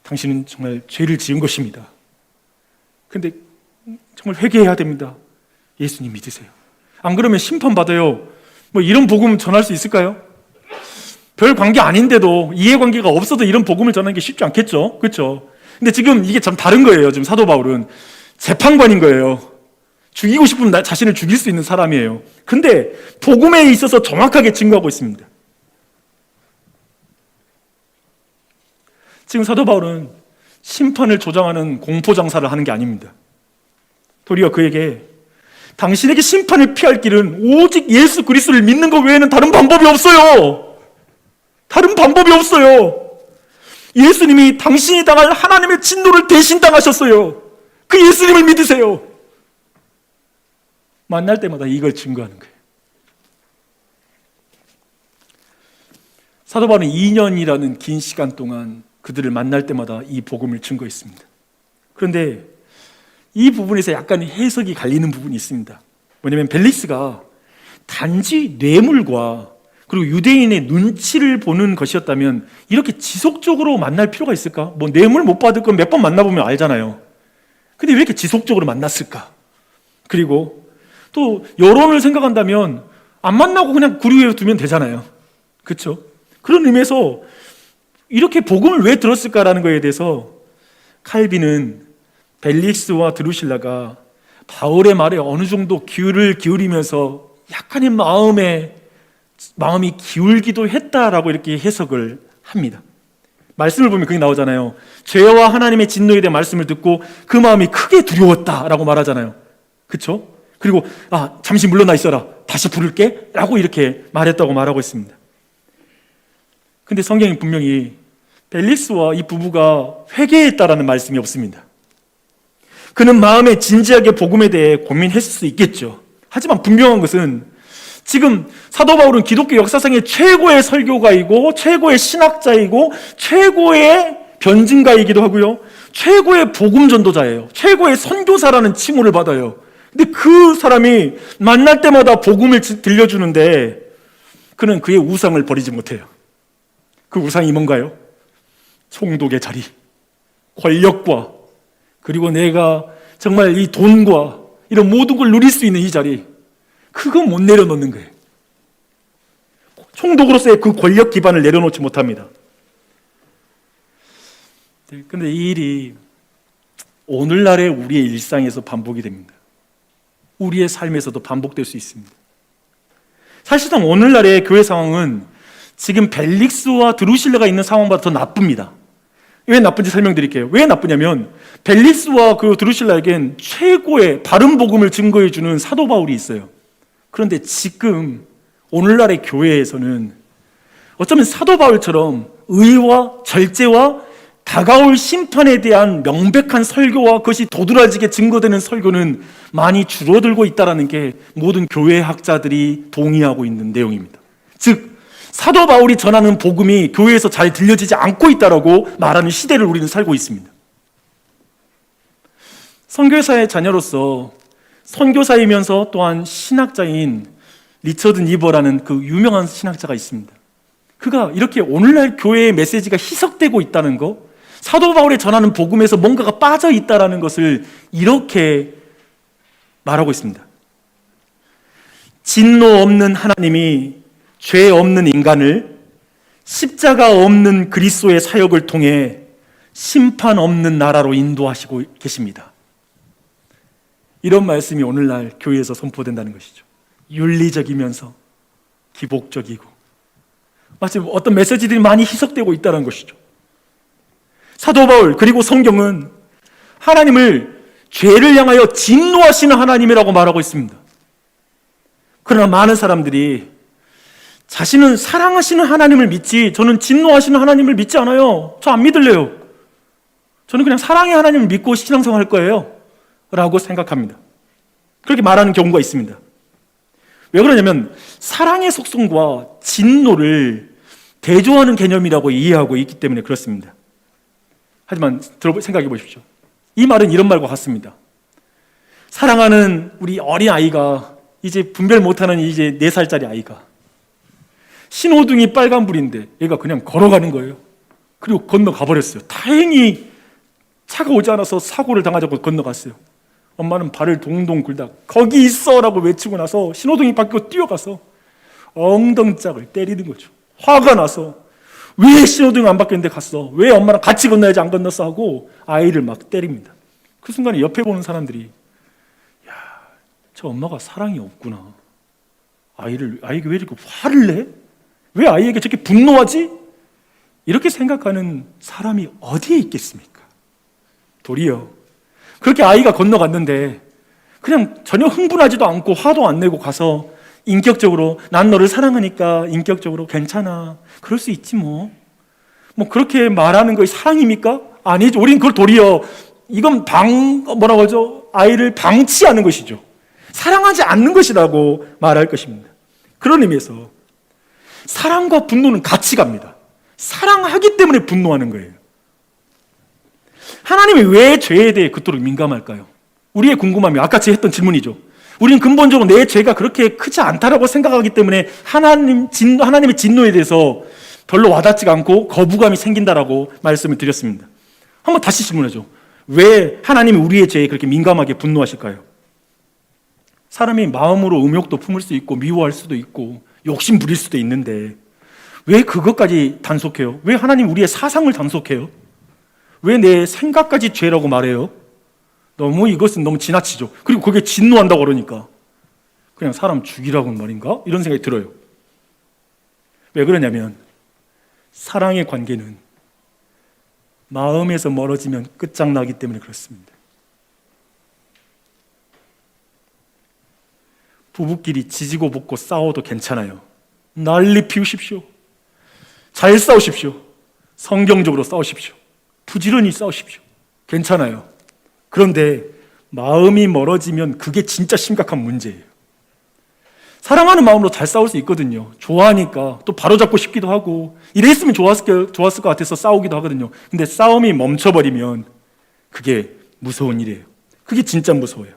당신은 정말 죄를 지은 것입니다. 근데 정말 회개해야 됩니다. 예수님 믿으세요. 안 그러면 심판받아요. 뭐 이런 복음 전할 수 있을까요? 별 관계 아닌데도 이해관계가 없어도 이런 복음을 전하는 게 쉽지 않겠죠. 그렇죠? 근데 지금 이게 참 다른 거예요. 지금 사도 바울은 재판관인 거예요. 죽이고 싶으면 자신을 죽일 수 있는 사람이에요. 근데 복음에 있어서 정확하게 증거하고 있습니다. 지금 사도 바울은 심판을 조장하는 공포장사를 하는 게 아닙니다. 도리어 그에게 당신에게 심판을 피할 길은 오직 예수 그리스도를 믿는 것 외에는 다른 방법이 없어요. 다른 방법이 없어요. 예수님이 당신이 당할 하나님의 진노를 대신 당하셨어요. 그 예수님을 믿으세요. 만날 때마다 이걸 증거하는 거예요. 사도 바울은 2년이라는 긴 시간 동안 그들을 만날 때마다 이 복음을 증거했습니다. 그런데 이 부분에서 약간 해석이 갈리는 부분이 있습니다. 뭐냐면 벨릭스가 단지 뇌물과 그리고 유대인의 눈치를 보는 것이었다면 이렇게 지속적으로 만날 필요가 있을까? 뭐 뇌물 못 받을 건 몇 번 만나보면 알잖아요. 근데 왜 이렇게 지속적으로 만났을까? 그리고 또 여론을 생각한다면 안 만나고 그냥 구류에 두면 되잖아요. 그렇죠? 그런 의미에서 이렇게 복음을 왜 들었을까라는 것에 대해서 칼빈은 벨릭스와 드루실라가 바울의 말에 어느 정도 귀를 기울이면서 약간의 마음이 기울기도 했다라고 이렇게 해석을 합니다. 말씀을 보면 그게 나오잖아요. 죄와 하나님의 진노에 대한 말씀을 듣고 그 마음이 크게 두려웠다라고 말하잖아요. 그렇죠? 그리고 잠시 물러나 있어라, 다시 부를게 라고 이렇게 말했다고 말하고 있습니다. 근데 성경이 분명히 벨릭스와 이 부부가 회개했다라는 말씀이 없습니다. 그는 마음에 진지하게 복음에 대해 고민했을 수 있겠죠. 하지만 분명한 것은 지금 사도 바울은 기독교 역사상의 최고의 설교가이고 최고의 신학자이고 최고의 변증가이기도 하고요, 최고의 복음 전도자예요. 최고의 선교사라는 칭호를 받아요. 근데 그 사람이 만날 때마다 복음을 들려주는데 그는 그의 우상을 버리지 못해요. 그 우상이 뭔가요? 총독의 자리, 권력과 그리고 내가 정말 이 돈과 이런 모든 걸 누릴 수 있는 이 자리, 그거 못 내려놓는 거예요. 총독으로서의 그 권력 기반을 내려놓지 못합니다. 그런데 이 일이 오늘날의 우리의 일상에서 반복이 됩니다. 우리의 삶에서도 반복될 수 있습니다. 사실상 오늘날의 교회 상황은 지금 벨릭스와 드루실라가 있는 상황보다 더 나쁩니다. 왜 나쁜지 설명드릴게요. 왜 나쁘냐면 벨릭스와 그 드루실라에겐 최고의 바른 복음을 증거해주는 사도 바울이 있어요. 그런데 지금 오늘날의 교회에서는 어쩌면 사도 바울처럼 의와 절제와 다가올 심판에 대한 명백한 설교와 그것이 도드라지게 증거되는 설교는 많이 줄어들고 있다는 게 모든 교회 학자들이 동의하고 있는 내용입니다. 즉 사도 바울이 전하는 복음이 교회에서 잘 들려지지 않고 있다라고 말하는 시대를 우리는 살고 있습니다. 선교사의 자녀로서 선교사이면서 또한 신학자인 리처드 니버라는 그 유명한 신학자가 있습니다. 그가 이렇게 오늘날 교회의 메시지가 희석되고 있다는 것, 사도 바울이 전하는 복음에서 뭔가가 빠져 있다는 것을 이렇게 말하고 있습니다. 진노 없는 하나님이 죄 없는 인간을 십자가 없는 그리스도의 사역을 통해 심판 없는 나라로 인도하시고 계십니다. 이런 말씀이 오늘날 교회에서 선포된다는 것이죠. 윤리적이면서 기복적이고 마치 어떤 메시지들이 많이 희석되고 있다는 것이죠. 사도 바울 그리고 성경은 하나님을 죄를 향하여 진노하시는 하나님이라고 말하고 있습니다. 그러나 많은 사람들이 자신은 사랑하시는 하나님을 믿지 저는 진노하시는 하나님을 믿지 않아요. 저 안 믿을래요. 저는 그냥 사랑의 하나님을 믿고 신앙생활 할 거예요 라고 생각합니다. 그렇게 말하는 경우가 있습니다. 왜 그러냐면 사랑의 속성과 진노를 대조하는 개념이라고 이해하고 있기 때문에 그렇습니다. 하지만 생각해 보십시오. 이 말은 이런 말과 같습니다. 사랑하는 우리 어린 아이가 이제 분별 못하는 이제 4살짜리 아이가 신호등이 빨간불인데 얘가 그냥 걸어가는 거예요. 그리고 건너가 버렸어요. 다행히 차가 오지 않아서 사고를 당하지 않고 건너갔어요. 엄마는 발을 동동 굴다 거기 있어 라고 외치고 나서 신호등이 바뀌고 뛰어가서 엉덩짝을 때리는 거죠. 화가 나서 왜 신호등 안 바뀌었는데 갔어? 왜 엄마랑 같이 건너야지 안 건넜어? 하고 아이를 막 때립니다. 그 순간에 옆에 보는 사람들이 야, 저 엄마가 사랑이 없구나. 아이에게 왜 이렇게 화를 내? 왜 아이에게 저렇게 분노하지? 이렇게 생각하는 사람이 어디에 있겠습니까? 도리어 그렇게 아이가 건너갔는데 그냥 전혀 흥분하지도 않고 화도 안 내고 가서 인격적으로 난 너를 사랑하니까 인격적으로 괜찮아. 그럴 수 있지 뭐 그렇게 말하는 것이 사랑입니까? 아니죠. 우린 그걸 도리어 이건 뭐라고 하죠? 아이를 방치하는 것이죠. 사랑하지 않는 것이라고 말할 것입니다. 그런 의미에서 사랑과 분노는 같이 갑니다. 사랑하기 때문에 분노하는 거예요. 하나님이 왜 죄에 대해 그토록 민감할까요? 우리의 궁금함이 아까 제가 했던 질문이죠. 우리는 근본적으로 내 죄가 그렇게 크지 않다라고 생각하기 때문에 하나님의 진노에 대해서 별로 와닿지가 않고 거부감이 생긴다라고 말씀을 드렸습니다. 한번 다시 질문하죠. 왜 하나님이 우리의 죄에 그렇게 민감하게 분노하실까요? 사람이 마음으로 음욕도 품을 수 있고 미워할 수도 있고 욕심 부릴 수도 있는데 왜 그것까지 단속해요? 왜 하나님 우리의 사상을 단속해요? 왜 내 생각까지 죄라고 말해요? 이것은 너무 지나치죠. 그리고 그게 진노한다고 그러니까 그냥 사람 죽이라고 말인가? 이런 생각이 들어요. 왜 그러냐면 사랑의 관계는 마음에서 멀어지면 끝장나기 때문에 그렇습니다. 부부끼리 지지고 볶고 싸워도 괜찮아요. 난리 피우십시오. 잘 싸우십시오. 성경적으로 싸우십시오. 부지런히 싸우십시오. 괜찮아요. 그런데 마음이 멀어지면 그게 진짜 심각한 문제예요. 사랑하는 마음으로 잘 싸울 수 있거든요. 좋아하니까 또 바로잡고 싶기도 하고 이랬으면 좋았을 것 같아서 싸우기도 하거든요. 근데 싸움이 멈춰버리면 그게 무서운 일이에요. 그게 진짜 무서워요.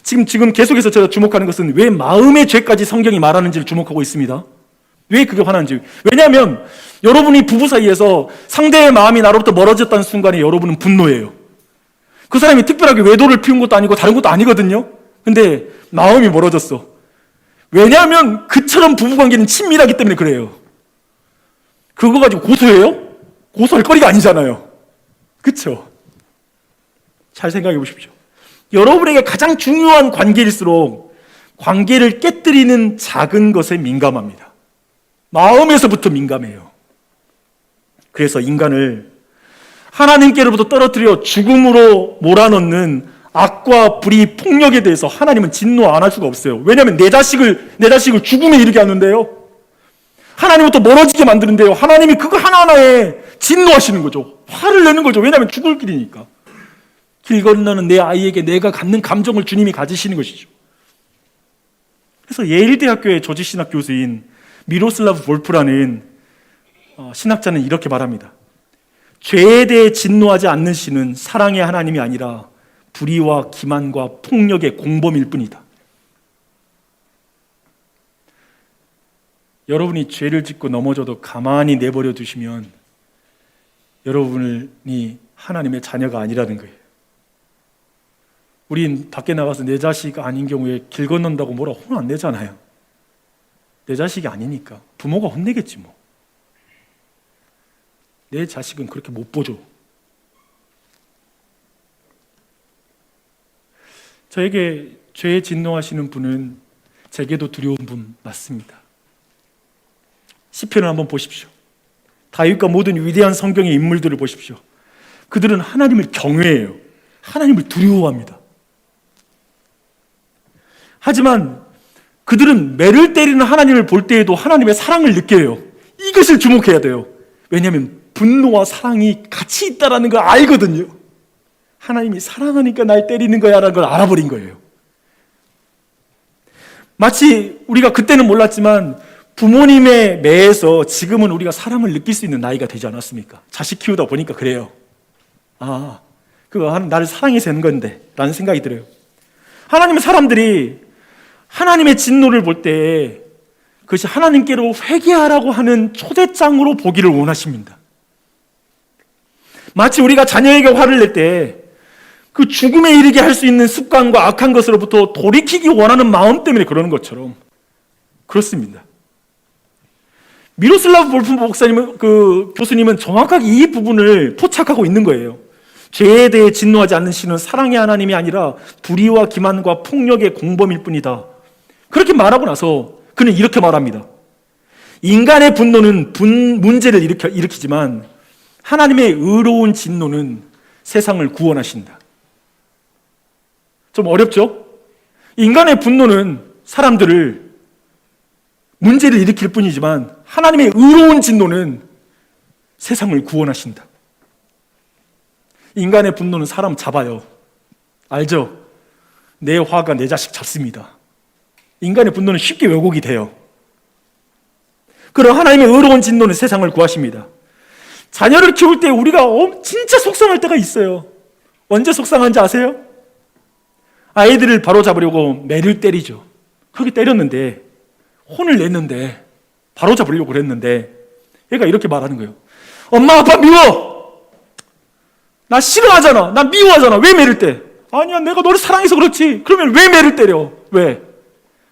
지금 계속해서 제가 주목하는 것은 왜 마음의 죄까지 성경이 말하는지를 주목하고 있습니다. 왜 그게 화나는지. 왜냐하면 여러분이 부부 사이에서 상대의 마음이 나로부터 멀어졌다는 순간에 여러분은 분노해요. 그 사람이 특별하게 외도를 피운 것도 아니고 다른 것도 아니거든요. 근데 마음이 멀어졌어. 왜냐하면 그처럼 부부관계는 친밀하기 때문에 그래요. 그거 가지고 고소해요? 고소할 거리가 아니잖아요. 그렇죠? 잘 생각해 보십시오. 여러분에게 가장 중요한 관계일수록 관계를 깨뜨리는 작은 것에 민감합니다. 마음에서부터 민감해요. 그래서 인간을 하나님께로부터 떨어뜨려 죽음으로 몰아넣는 악과 불의, 폭력에 대해서 하나님은 진노 안 할 수가 없어요. 왜냐하면 내 자식을 죽음에 이르게 하는데요. 하나님부터 멀어지게 만드는데요. 하나님이 그거 하나하나에 진노하시는 거죠. 화를 내는 거죠. 왜냐하면 죽을 길이니까. 길 건너는 내 아이에게 내가 갖는 감정을 주님이 가지시는 것이죠. 그래서 예일대학교의 조지신학 교수인 미로슬라브 볼프라는 신학자는 이렇게 말합니다. 죄에 대해 진노하지 않는 신은 사랑의 하나님이 아니라 불의와 기만과 폭력의 공범일 뿐이다. 여러분이 죄를 짓고 넘어져도 가만히 내버려 두시면 여러분이 하나님의 자녀가 아니라는 거예요. 우린 밖에 나가서 내 자식 아닌 경우에 길 건넌다고 뭐라 혼 안 내잖아요. 내 자식이 아니니까 부모가 혼내겠지 뭐. 내 자식은 그렇게 못 보죠. 저에게 죄에 진노하시는 분은 제게도 두려운 분 맞습니다. 시편을 한번 보십시오. 다윗과 모든 위대한 성경의 인물들을 보십시오. 그들은 하나님을 경외해요. 하나님을 두려워합니다. 하지만 그들은 매를 때리는 하나님을 볼 때에도 하나님의 사랑을 느껴요. 이것을 주목해야 돼요. 왜냐하면 분노와 사랑이 같이 있다는 걸 알거든요. 하나님이 사랑하니까 날 때리는 거야라는 걸 알아버린 거예요. 마치 우리가 그때는 몰랐지만 부모님의 매에서 지금은 우리가 사랑을 느낄 수 있는 나이가 되지 않았습니까? 자식 키우다 보니까 그래요. 그거 나를 사랑해서 하는 건데 라는 생각이 들어요. 하나님의 사람들이 하나님의 진노를 볼 때 그것이 하나님께로 회개하라고 하는 초대장으로 보기를 원하십니다. 마치 우리가 자녀에게 화를 낼 때 그 죽음에 이르게 할 수 있는 습관과 악한 것으로부터 돌이키기 원하는 마음 때문에 그러는 것처럼 그렇습니다. 미로슬라브 볼프 교수님은 정확하게 이 부분을 포착하고 있는 거예요. 죄에 대해 진노하지 않는 신은 사랑의 하나님이 아니라 불의와 기만과 폭력의 공범일 뿐이다. 그렇게 말하고 나서 그는 이렇게 말합니다. 인간의 분노는 문제를 일으키지만 하나님의 의로운 진노는 세상을 구원하신다. 좀 어렵죠? 인간의 분노는 사람들을 문제를 일으킬 뿐이지만 하나님의 의로운 진노는 세상을 구원하신다. 인간의 분노는 사람 잡아요. 알죠? 내 화가 내 자식 잡습니다. 인간의 분노는 쉽게 왜곡이 돼요. 그럼 하나님의 의로운 진노는 세상을 구하십니다. 자녀를 키울 때 우리가 진짜 속상할 때가 있어요. 언제 속상한지 아세요? 아이들을 바로잡으려고 매를 때리죠. 그렇게 때렸는데, 혼을 냈는데, 바로잡으려고 그랬는데, 얘가 이렇게 말하는 거예요. 엄마, 아빠 미워! 나 싫어하잖아. 나 미워하잖아. 왜 매를 때? 아니야, 내가 너를 사랑해서 그렇지. 그러면 왜 매를 때려? 왜?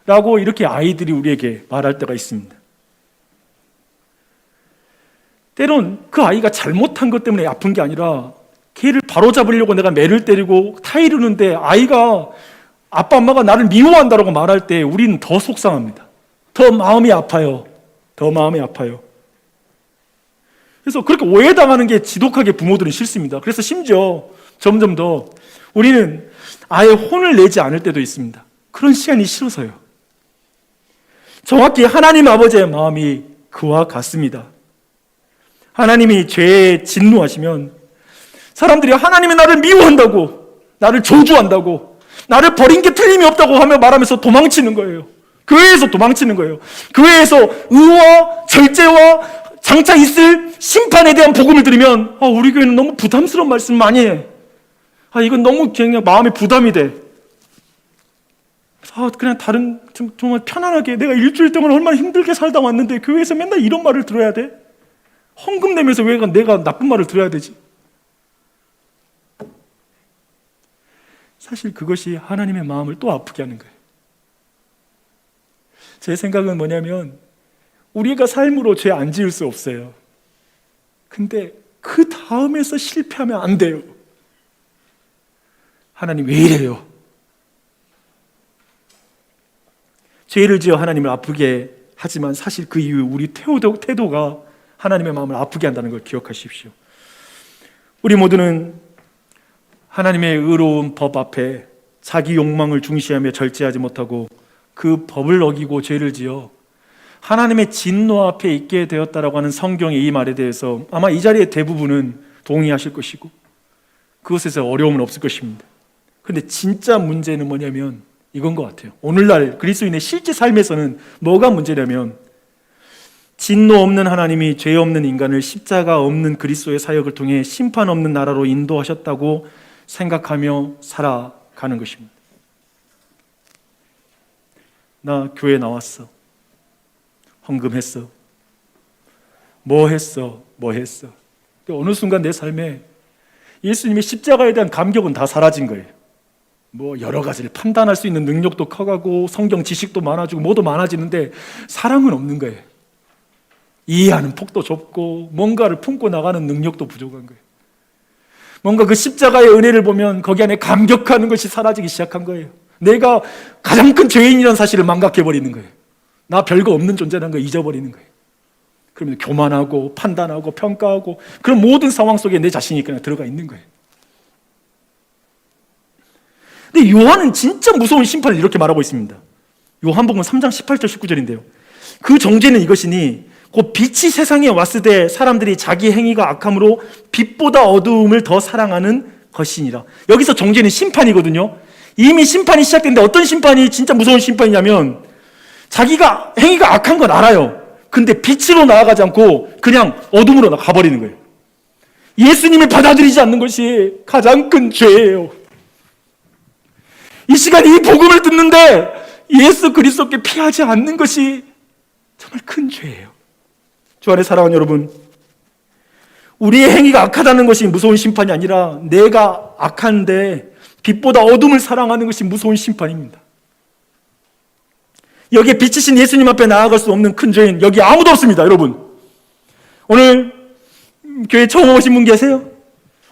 라고 이렇게 아이들이 우리에게 말할 때가 있습니다. 때론 그 아이가 잘못한 것 때문에 아픈 게 아니라 걔를 바로잡으려고 내가 매를 때리고 타이르는데 아이가 아빠 엄마가 나를 미워한다고 말할 때 우리는 더 속상합니다. 더 마음이 아파요. 더 마음이 아파요. 그래서 그렇게 오해당하는 게 지독하게 부모들은 싫습니다. 그래서 심지어 점점 더 우리는 아예 혼을 내지 않을 때도 있습니다. 그런 시간이 싫어서요. 정확히 하나님 아버지의 마음이 그와 같습니다. 하나님이 죄에 진노하시면 사람들이 하나님이 나를 미워한다고, 나를 저주한다고, 나를 버린 게 틀림이 없다고 하며 말하면서 도망치는 거예요. 교회에서 도망치는 거예요. 교회에서 의와 절제와 장차 있을 심판에 대한 복음을 들으면 우리 교회는 너무 부담스러운 말씀 많이 해. 이건 너무 그냥 마음에 부담이 돼. 그냥 다른 정말 편안하게 내가 일주일 동안 얼마나 힘들게 살다 왔는데 교회에서 맨날 이런 말을 들어야 돼? 헌금 내면서 왜 내가 나쁜 말을 들어야 되지? 사실 그것이 하나님의 마음을 또 아프게 하는 거예요. 제 생각은 뭐냐면 우리가 삶으로 죄 안 지을 수 없어요. 근데 그 다음에서 실패하면 안 돼요. 하나님 왜 이래요? 죄를 지어 하나님을 아프게 하지만 사실 그 이후 우리 태도가 하나님의 마음을 아프게 한다는 걸 기억하십시오. 우리 모두는 하나님의 의로운 법 앞에 자기 욕망을 중시하며 절제하지 못하고 그 법을 어기고 죄를 지어 하나님의 진노 앞에 있게 되었다라고 하는 성경의 이 말에 대해서 아마 이 자리에 대부분은 동의하실 것이고 그것에서 어려움은 없을 것입니다. 그런데 진짜 문제는 뭐냐면 이건 것 같아요. 오늘날 그리스도인의 실제 삶에서는 뭐가 문제냐면 진노 없는 하나님이 죄 없는 인간을 십자가 없는 그리스도의 사역을 통해 심판 없는 나라로 인도하셨다고 생각하며 살아가는 것입니다. 나 교회 나왔어. 헌금했어. 뭐 했어. 어느 순간 내 삶에 예수님의 십자가에 대한 감격은 다 사라진 거예요. 여러 가지를 판단할 수 있는 능력도 커가고 성경 지식도 많아지고 뭐도 많아지는데 사랑은 없는 거예요. 이해하는 폭도 좁고 뭔가를 품고 나가는 능력도 부족한 거예요. 뭔가 그 십자가의 은혜를 보면 거기 안에 감격하는 것이 사라지기 시작한 거예요. 내가 가장 큰 죄인이라는 사실을 망각해버리는 거예요. 나 별거 없는 존재라는 걸 잊어버리는 거예요. 그러면 교만하고 판단하고 평가하고 그런 모든 상황 속에 내 자신이 그냥 들어가 있는 거예요. 근데 요한은 진짜 무서운 심판을 이렇게 말하고 있습니다. 요한복음 3장 18절 19절인데요. 그 정죄는 이것이니 곧 빛이 세상에 왔을 때 사람들이 자기 행위가 악함으로 빛보다 어두움을 더 사랑하는 것이니라. 여기서 정죄는 심판이거든요. 이미 심판이 시작됐는데 어떤 심판이 진짜 무서운 심판이냐면 자기가 행위가 악한 건 알아요. 근데 빛으로 나아가지 않고 그냥 어둠으로 가버리는 거예요. 예수님을 받아들이지 않는 것이 가장 큰 죄예요. 이 시간 이 복음을 듣는데 예수 그리스도께 피하지 않는 것이 정말 큰 죄예요. 주 안에 사랑하는 여러분, 우리의 행위가 악하다는 것이 무서운 심판이 아니라 내가 악한데 빛보다 어둠을 사랑하는 것이 무서운 심판입니다. 여기에 빛이신 예수님 앞에 나아갈 수 없는 큰 죄인 여기 아무도 없습니다. 여러분, 오늘 교회 처음 오신 분 계세요?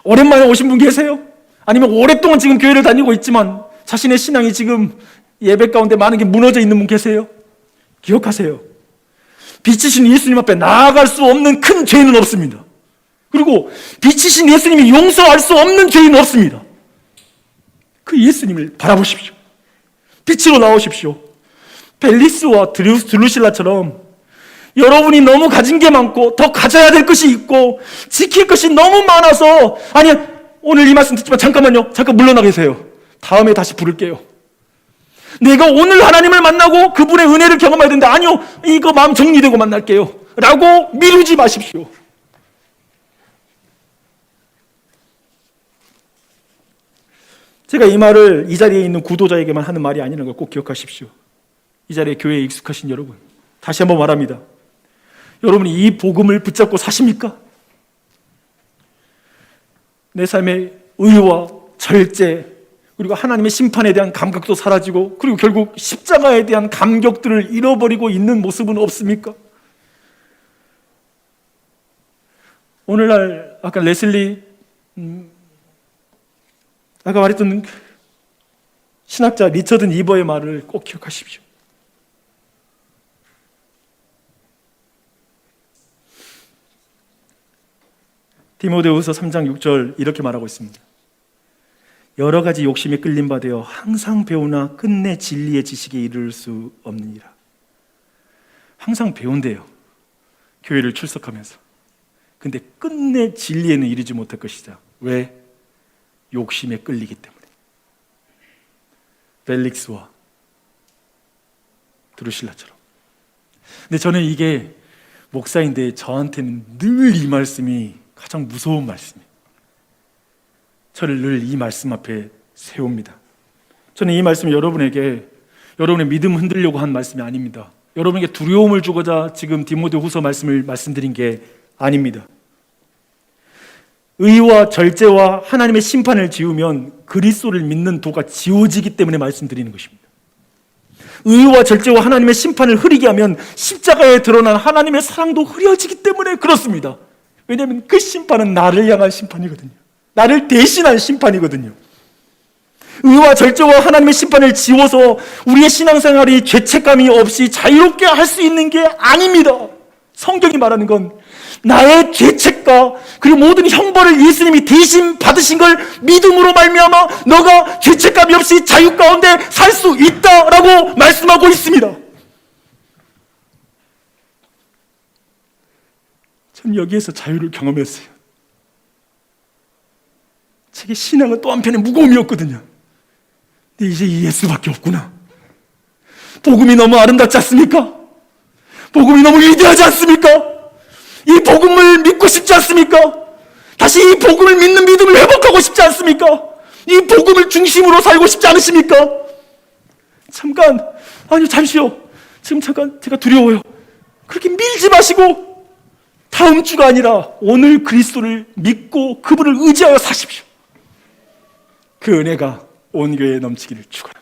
오랜만에 오신 분 계세요? 아니면 오랫동안 지금 교회를 다니고 있지만 자신의 신앙이 지금 예배 가운데 많은 게 무너져 있는 분 계세요? 기억하세요. 빛이신 예수님 앞에 나아갈 수 없는 큰 죄인은 없습니다. 그리고 빛이신 예수님이 용서할 수 없는 죄인은 없습니다. 그 예수님을 바라보십시오. 빛으로 나오십시오. 벨리스와 드루실라처럼 여러분이 너무 가진 게 많고 더 가져야 될 것이 있고 지킬 것이 너무 많아서 아니 오늘 이 말씀 듣지만 잠깐만요. 잠깐 물러나 계세요. 다음에 다시 부를게요. 내가 오늘 하나님을 만나고 그분의 은혜를 경험해야 되는데 아니요. 이거 마음 정리되고 만날게요. 라고 미루지 마십시오. 제가 이 말을 이 자리에 있는 구도자에게만 하는 말이 아니라는 걸 꼭 기억하십시오. 이 자리에 교회에 익숙하신 여러분, 다시 한번 말합니다. 여러분이 이 복음을 붙잡고 사십니까? 내 삶의 의와 절제, 그리고 하나님의 심판에 대한 감각도 사라지고, 그리고 결국 십자가에 대한 감격들을 잃어버리고 있는 모습은 없습니까? 오늘날 아까 레슬리 아까 말했던 신학자 리처드 니버의 말을 꼭 기억하십시오. 디모데후서 3장 6절 이렇게 말하고 있습니다. 여러 가지 욕심에 끌림 받아 항상 배우나 끝내 진리의 지식에 이를 수 없느니라. 항상 배운대요. 교회를 출석하면서. 근데 끝내 진리에는 이르지 못할 것이다. 왜? 욕심에 끌리기 때문에. 벨릭스와 드루실라처럼. 근데 저는 이게 목사인데 저한테는 늘 이 말씀이 가장 무서운 말씀이에요. 저를 늘 이 말씀 앞에 세웁니다. 저는 이 말씀이 여러분에게 여러분의 믿음 흔들려고 한 말씀이 아닙니다. 여러분에게 두려움을 주고자 지금 디모데후서 말씀을 말씀드린 게 아닙니다. 의와 절제와 하나님의 심판을 지우면 그리스도를 믿는 도가 지워지기 때문에 말씀드리는 것입니다. 의와 절제와 하나님의 심판을 흐리게 하면 십자가에 드러난 하나님의 사랑도 흐려지기 때문에 그렇습니다. 왜냐하면 그 심판은 나를 향한 심판이거든요. 나를 대신한 심판이거든요. 의와 절제와 하나님의 심판을 지워서 우리의 신앙생활이 죄책감이 없이 자유롭게 할 수 있는 게 아닙니다. 성경이 말하는 건 나의 죄책과 그리고 모든 형벌을 예수님이 대신 받으신 걸 믿음으로 말미암아 너가 죄책감이 없이 자유 가운데 살 수 있다라고 말씀하고 있습니다. 전 여기에서 자유를 경험했어요. 제게 신앙은 또 한편의 무거움이었거든요. 근데 이제 예수밖에 없구나. 복음이 너무 아름답지 않습니까? 복음이 너무 위대하지 않습니까? 이 복음을 믿고 싶지 않습니까? 다시 이 복음을 믿는 믿음을 회복하고 싶지 않습니까? 이 복음을 중심으로 살고 싶지 않으십니까? 잠시요. 지금 잠깐 제가 두려워요. 그렇게 밀지 마시고 다음 주가 아니라 오늘 그리스도를 믿고 그분을 의지하여 사십시오. 그 은혜가 온 교회에 넘치기를 축원합니다.